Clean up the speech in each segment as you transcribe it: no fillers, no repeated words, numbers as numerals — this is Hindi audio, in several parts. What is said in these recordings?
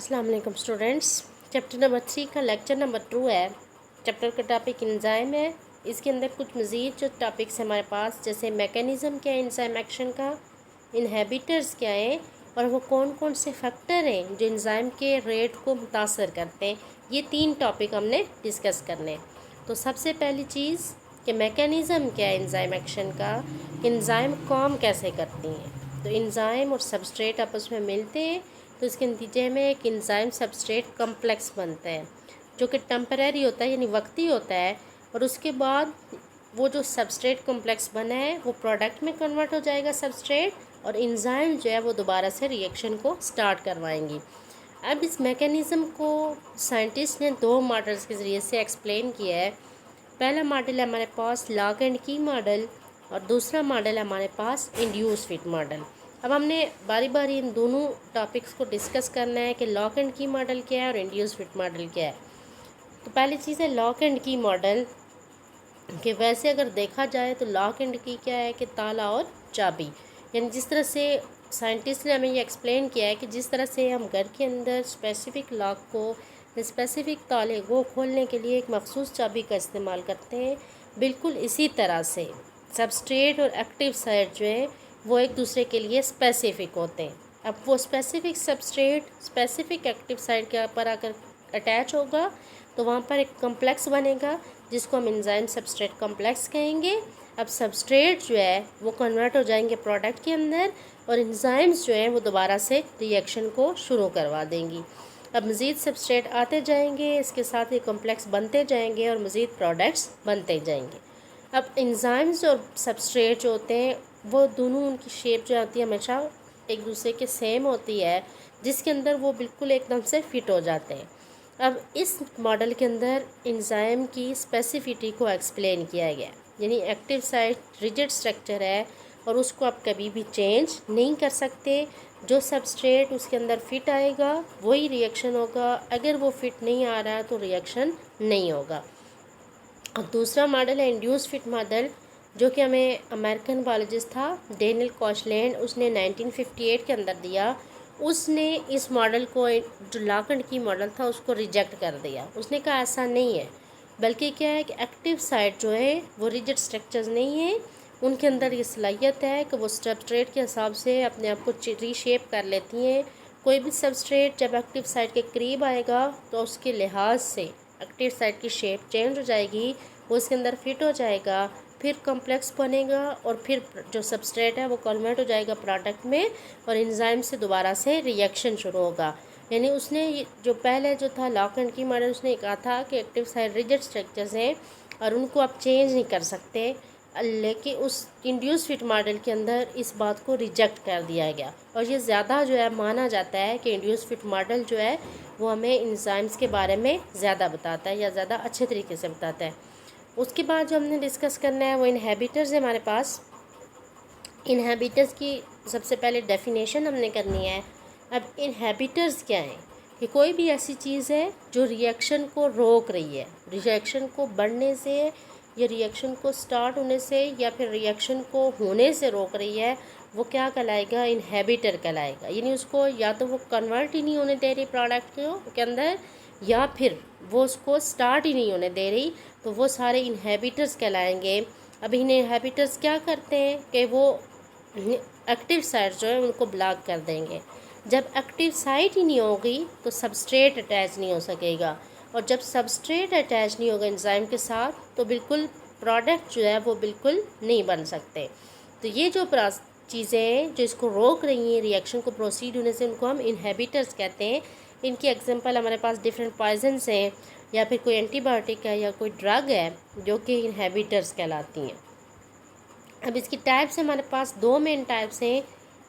अस्सलाम वालेकुम स्टूडेंट्स। चैप्टर नंबर 3 का लेक्चर नंबर 2 है। चैप्टर का टॉपिक एंजाइम है। इसके अंदर कुछ मज़ीद जो टॉपिक्स हमारे पास, जैसे मैकेनिज़्म क्या है एंजाइम एक्शन का, इनहिबिटर्स क्या है और वो कौन कौन से फैक्टर हैं जो एंजाइम के रेट को मुतासर करते हैं, ये 3 टॉपिक हमने डिस्कस करने हैं। तो सबसे पहली चीज़ कि मैकेनिज़्म क्या है एंजाइम एक्शन का, एंजाइम काम कैसे करती हैं। तो एंजाइम और सबस्ट्रेट आपस में मिलते हैं तो इसके नतीजे में एक एंजाइम सबस्ट्रेट कम्प्लेक्स बनता है जो कि टेम्परेरी होता है, यानी वक्ती होता है। और उसके बाद वो जो सबस्ट्रेट कम्प्लेक्स बना है वो प्रोडक्ट में कन्वर्ट हो जाएगा सबस्ट्रेट, और एंजाइम जो है वो दोबारा से रिएक्शन को स्टार्ट करवाएंगी। अब इस मैकेनिज़्म को साइंटिस्ट ने 2 मॉडल्स के ज़रिए से एक्सप्लेन किया है। पहला मॉडल है हमारे पास लॉक एंड की मॉडल और दूसरा मॉडल है हमारे पास इंड्यूस फिट मॉडल। अब हमने बारी बारी इन दोनों टॉपिक्स को डिस्कस करना है कि लॉक एंड की मॉडल क्या है और इंड्यूस फिट मॉडल क्या है। तो पहली चीज़ है लॉक एंड की मॉडल, कि वैसे अगर देखा जाए तो लॉक एंड की क्या है कि ताला और चाबी, यानी जिस तरह से साइंटिस्ट ने हमें ये एक्सप्लेन किया है कि जिस तरह से हम घर के अंदर स्पेसिफ़िक लॉक को, स्पेसिफ़िक ताले को खोलने के लिए एक मखसूस चाबी का इस्तेमाल करते हैं, बिल्कुल इसी तरह से सबस्ट्रेट और एक्टिव साइट जो है वो एक दूसरे के लिए स्पेसिफ़िक होते हैं। अब वो specific substrate specific active site के ऊपर आकर अटैच होगा तो वहाँ पर एक कम्प्लेक्स बनेगा जिसको हम एंजाइम सबस्ट्रेट कम्प्लेक्स कहेंगे। अब सबस्ट्रेट जो है वो कन्वर्ट हो जाएंगे प्रोडक्ट के अंदर और एंजाइम्स जो हैं वो दोबारा से रिएक्शन को शुरू करवा देंगी। अब मज़ीद सबस्ट्रेट आते जाएंगे, इसके साथ ही कम्प्लेक्स बनते जाएंगे और मज़ीद प्रोडक्ट्स बनते जाएंगे। अब एंजाइम्स और सबस्ट्रेट जो होते हैं वो दोनों, उनकी शेप जो आती है हमेशा एक दूसरे के सेम होती है, जिसके अंदर वो बिल्कुल एकदम से फिट हो जाते हैं। अब इस मॉडल के अंदर एंजाइम की स्पेसिफिटी को एक्सप्लेन किया गया, यानी एक्टिव साइट रिजिड स्ट्रक्चर है और उसको आप कभी भी चेंज नहीं कर सकते। जो सबस्ट्रेट उसके अंदर फिट आएगा वही रिएक्शन होगा, अगर वो फिट नहीं आ रहा है तो रिएक्शन नहीं होगा। और दूसरा मॉडल है इंड्यूस फिट मॉडल, जो कि हमें अमेरिकन बायोलॉजिस्ट था डेनियल कॉशलैंड, उसने 1958 के अंदर दिया। उसने इस मॉडल को, जो लॉक एंड की मॉडल था, उसको रिजेक्ट कर दिया। उसने कहा ऐसा नहीं है, बल्कि क्या है कि एक्टिव साइट जो है वो रिजिड स्ट्रक्चर्स नहीं है, उनके अंदर ये सलाहियत है कि वो सबस्ट्रेट के हिसाब से अपने आप को रीशेप कर लेती हैं। कोई भी सबस्ट्रेट जब एक्टिव साइट के करीब आएगा तो उसके लिहाज से एक्टिव साइट की शेप चेंज हो जाएगी, वो उसके अंदर फिट हो जाएगा, फिर कॉम्प्लेक्स बनेगा और फिर जो सबस्ट्रेट है वो कन्वर्ट हो जाएगा प्रोडक्ट में और एंजाइम से दोबारा से रिएक्शन शुरू होगा। यानी उसने जो पहले जो था लॉक एंड की मॉडल, उसने कहा था कि एक्टिव साइट रिजिड स्ट्रक्चर्स हैं और उनको आप चेंज नहीं कर सकते, लेकिन उस इंड्यूस फिट मॉडल के अंदर इस बात को रिजेक्ट कर दिया गया। और ये ज़्यादा जो है माना जाता है कि इंड्यूस फिट मॉडल जो है वो हमें एंजाइम्स के बारे में ज़्यादा बताता है या ज़्यादा अच्छे तरीके से बताता है। उसके बाद जो हमने डिस्कस करना है वो इनहिबिटर्स है हमारे पास। इनहिबिटर्स की सबसे पहले डेफिनेशन हमने करनी है। अब इनहिबिटर्स क्या हैं कि कोई भी ऐसी चीज़ है जो रिएक्शन को रोक रही है, रिएक्शन को बढ़ने से या रिएक्शन को स्टार्ट होने से या फिर रिएक्शन को होने से रोक रही है, वो क्या कहलाएगा, इनहिबिटर कहलाएगा। यानी उसको या तो वो कन्वर्ट ही नहीं होने दे रही प्रोडक्ट के अंदर, या फिर वो उसको स्टार्ट ही नहीं होने दे रही, तो वो सारे इनहिबिटर्स कहलाएंगे। अब इन इनहिबिटर्स क्या करते हैं कि वो एक्टिव साइट जो है उनको ब्लॉक कर देंगे। जब एक्टिव साइट ही नहीं होगी तो सबस्ट्रेट अटैच नहीं हो सकेगा, और जब सबस्ट्रेट अटैच नहीं होगा एंजाइम के साथ तो बिल्कुल प्रोडक्ट जो है वो बिल्कुल नहीं बन सकते। तो ये जो चीज़ें हैं जो इसको रोक रही हैं रिएक्शन को प्रोसीड होने से, उनको हम इनहिबिटर्स कहते हैं। इनकी एग्जांपल हमारे पास डिफरेंट पॉइजन्स हैं या फिर कोई एंटीबायोटिक है या कोई ड्रग है जो कि इनहिबिटर्स कहलाती हैं। अब इसकी टाइप्स हमारे पास 2 मेन टाइप्स हैं,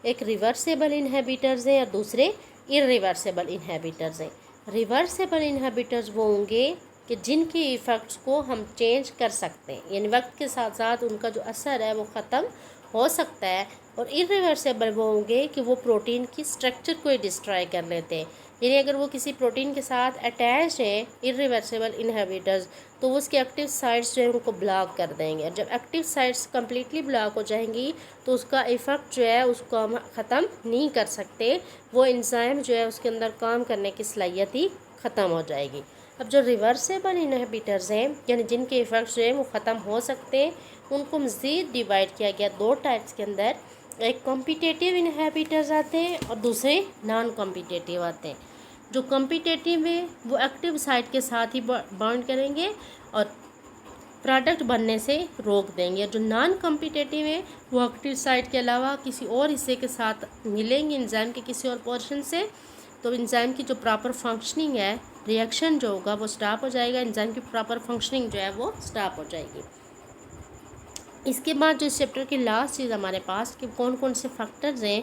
एक रिवर्सेबल इनहिबिटर्स हैं और दूसरे इरिवर्सेबल इनहिबिटर्स हैं। रिवर्सेबल इनहिबिटर्स वो होंगे कि जिनके इफ़ेक्ट्स को हम चेंज कर सकते हैं, यानी वक्त के साथ साथ उनका जो असर है वो ख़त्म हो सकता है, और इरिवर्सेबल वो होंगे कि वो प्रोटीन की स्ट्रक्चर को ही डिस्ट्रॉय कर लेते हैं। यानी अगर वो किसी प्रोटीन के साथ अटैच हैं इरिवर्सेबल इनहिबिटर्स, तो वो उसके एक्टिव साइट्स जो है उनको ब्लॉक कर देंगे, और जब एक्टिव साइट्स कम्प्लीटली ब्लॉक हो जाएंगी तो उसका इफ़ेक्ट जो है उसको हम ख़त्म नहीं कर सकते, वो एंजाइम जो है उसके अंदर काम करने की सलाहियत ही ख़त्म हो जाएगी। अब जो रिवर्सेबल इनहिबिटर्स हैं, यानी जिनके इफ़ेक्ट्स जो है वो ख़त्म हो सकते हैं, उनको मज़ीद डिवाइड किया गया दो टाइप्स के अंदर। एक कॉम्पिटिटिव इनहिबिटर्स आते हैं और दूसरे नॉन कॉम्पिटिटिव आते हैं। जो कॉम्पिटिटिव है वो एक्टिव साइट के साथ ही बाउंड करेंगे और प्रोडक्ट बनने से रोक देंगे। जो नॉन कॉम्पिटिटिव है वो एक्टिव साइट के अलावा किसी और हिस्से के साथ मिलेंगे एंजाइम के किसी और पोर्शन से, तो एंजाइम की जो प्रॉपर फंक्शनिंग है, रिएक्शन जो होगा वो स्टॉप हो जाएगा, एंजाइम की प्रॉपर फंक्शनिंग जो है वो स्टॉप हो जाएगी। इसके बाद जो इस चैप्टर की लास्ट चीज़ हमारे पास कि कौन कौन से फैक्टर्स हैं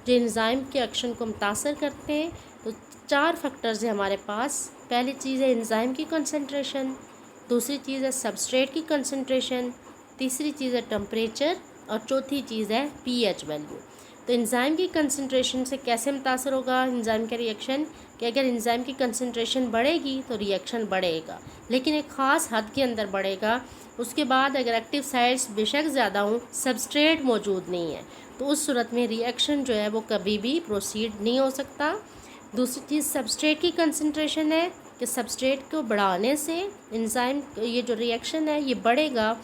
जो एंजाइम के एक्शन को मुतासर करते हैं, तो 4 फैक्टर्स हैं हमारे पास। पहली चीज़ है एंजाइम की कंसंट्रेशन, दूसरी चीज़ है सबस्ट्रेट की कंसंट्रेशन, तीसरी चीज़ है टेम्परेचर, और चौथी चीज़ है पीएच वैल्यू। तो एंजाइम की कंसंट्रेशन से कैसे मुतासर होगा एंजाइम का रिएक्शन, कि अगर एंजाइम की कंसंट्रेशन बढ़ेगी तो रिएक्शन बढ़ेगा, लेकिन एक ख़ास हद के अंदर बढ़ेगा। उसके बाद अगर एक्टिव साइट्स बेशक ज़्यादा हों, सबस्ट्रेट मौजूद नहीं है, तो उस सूरत में रिएक्शन जो है वो कभी भी प्रोसीड नहीं हो सकता। दूसरी चीज़ सबस्ट्रेट की कंसंट्रेशन है कि सबस्ट्रेट को बढ़ाने से एंजाइम ये जो रिएक्शन है ये बढ़ेगा,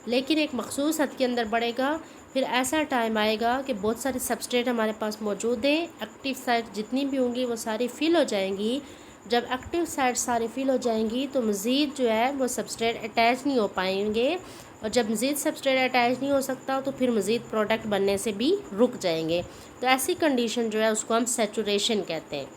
लेकिन एक मखसूस हद के अंदर बढ़ेगा। फिर ऐसा टाइम आएगा कि बहुत सारे सबस्ट्रेट हमारे पास मौजूद हैं, एक्टिव साइट जितनी भी होंगी वो सारी फिल हो जाएंगी। जब एक्टिव साइट सारी फिल हो जाएंगी तो मज़ीद जो है वो सबस्ट्रेट अटैच नहीं हो पाएंगे, और जब मज़ीद सबस्ट्रेट अटैच नहीं हो सकता तो फिर मज़ीद प्रोडक्ट बनने से भी रुक जाएंगे। तो ऐसी कंडीशन जो है उसको हम सैचुरेशन कहते हैं।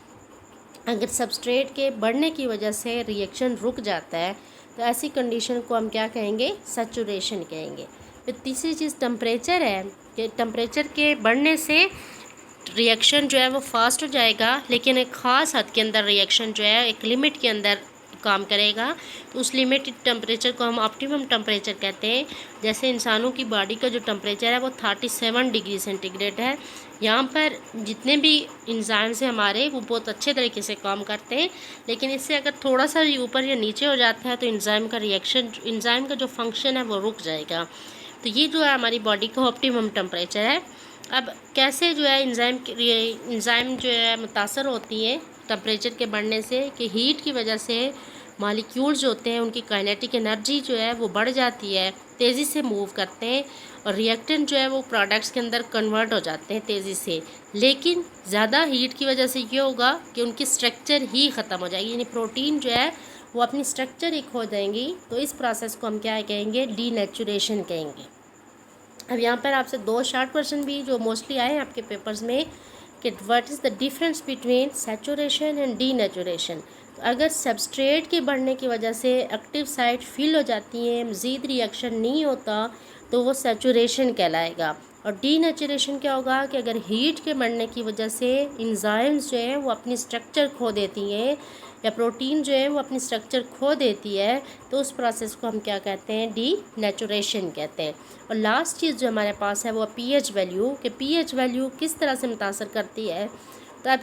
अगर सबस्ट्रेट के बढ़ने की वजह से रिएक्शन रुक जाता है तो ऐसी कंडीशन को हम क्या कहेंगे, सैचुरेशन कहेंगे। फिर तीसरी चीज़ टेम्परेचर है कि टेम्परेचर के बढ़ने से रिएक्शन जो है वो फास्ट हो जाएगा, लेकिन एक ख़ास हद के अंदर रिएक्शन जो है एक लिमिट के अंदर काम करेगा, तो उस लिमिटेड टेम्परेचर को हम ऑप्टिमम टेम्परेचर कहते हैं। जैसे इंसानों की बॉडी का जो टेम्परेचर है वो 37 डिग्री सेंटीग्रेड है। यहाँ पर जितने भी एंजाइम्स हैं हमारे वो बहुत अच्छे तरीके से काम करते हैं, लेकिन इससे अगर थोड़ा सा भी ऊपर या नीचे हो जाता है तो एंजाइम का रिएक्शन, एंजाइम का जो फंक्शन है वो रुक जाएगा। तो ये जो है हमारी बॉडी का ऑप्टिमम टेम्परेचर है। अब कैसे जो है एंजाइम जो है मुतासर होती है टेम्परेचर के बढ़ने से, कि हीट की वजह से मॉलिक्यूल्स जो होते हैं उनकी काइनेटिक एनर्जी जो है वो बढ़ जाती है, तेज़ी से मूव करते हैं, और रिएक्टेंट जो है वो प्रोडक्ट्स के अंदर कन्वर्ट हो जाते हैं तेज़ी से। लेकिन ज़्यादा हीट की वजह से ये होगा कि उनकी स्ट्रक्चर ही ख़त्म हो जाएगी, यानी प्रोटीन जो है वो अपनी स्ट्रक्चर ही खो देंगी। तो इस प्रोसेस को हम क्या कहेंगे, डीनेचुरेशन कहेंगे। अब यहाँ पर आपसे 2 शॉर्ट क्वेश्चन भी जो मोस्टली आए हैं आपके पेपर्स में कि what is the difference between saturation and denaturation. तो अगर सबस्ट्रेट के बढ़ने की वजह से एक्टिव साइट फिल हो जाती हैं, मज़ीद रिएक्शन नहीं होता, तो वो सैचुरेशन कहलाएगा। और डीनेचुरेशन क्या होगा कि अगर हीट के बढ़ने की वजह से एंजाइम्स जो हैं वो अपनी स्ट्रक्चर खो देती हैं, या प्रोटीन जो है वो अपनी स्ट्रक्चर खो देती है, तो उस प्रोसेस को हम क्या कहते हैं, डीनेचुरेशन कहते हैं। और लास्ट चीज़ जो हमारे पास है वो पीएच वैल्यू, कि पीएच वैल्यू किस तरह से मुतासर करती है। तो अब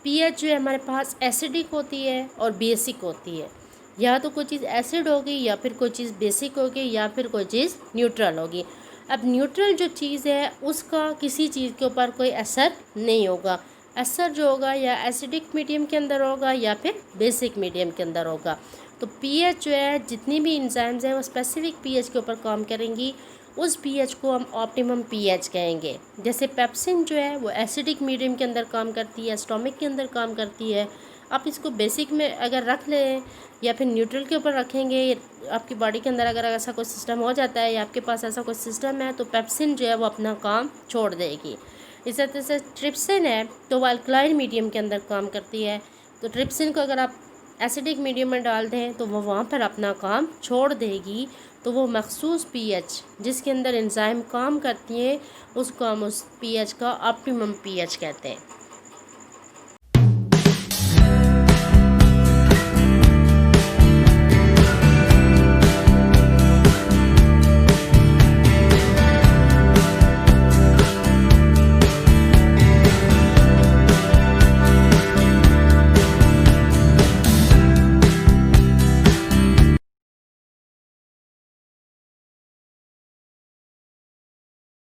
पीएच जो है हमारे पास एसिडिक होती है और बेसिक होती है, या तो कोई चीज़ एसिड होगी, या फिर कोई चीज़ बेसिक होगी, या फिर कोई चीज़ न्यूट्रल होगी। अब न्यूट्रल जो चीज़ है उसका किसी चीज़ के ऊपर कोई असर नहीं होगा, असर जो होगा या एसिडिक मीडियम के अंदर होगा या फिर बेसिक मीडियम के अंदर होगा। तो पीएच जो है जितनी भी एंजाइम्स हैं वो स्पेसिफिक पीएच के ऊपर काम करेंगी, उस पीएच को हम ऑप्टिमम पीएच कहेंगे। जैसे पेप्सिन जो है वो एसिडिक मीडियम के अंदर काम करती है, स्टोमिक के अंदर काम करती है। आप इसको बेसिक में अगर रख लें या फिर न्यूट्रल के ऊपर रखेंगे, आपकी बॉडी के अंदर अगर ऐसा कोई सिस्टम हो जाता है या आपके पास ऐसा कोई सिस्टम है, तो पेप्सिन जो है वो अपना काम छोड़ देगी। इस तरह से ट्रिप्सिन है तो वो अल्कलाइन मीडियम के अंदर काम करती है, तो ट्रिप्सिन को अगर आप एसिडिक मीडियम में डाल दें तो वो वहाँ पर अपना काम छोड़ देगी। तो वो मखसूस पीएच जिसके अंदर एंजाइम काम करती हैं उसको हम उस पीएच का ऑप्टिमम पीएच कहते हैं।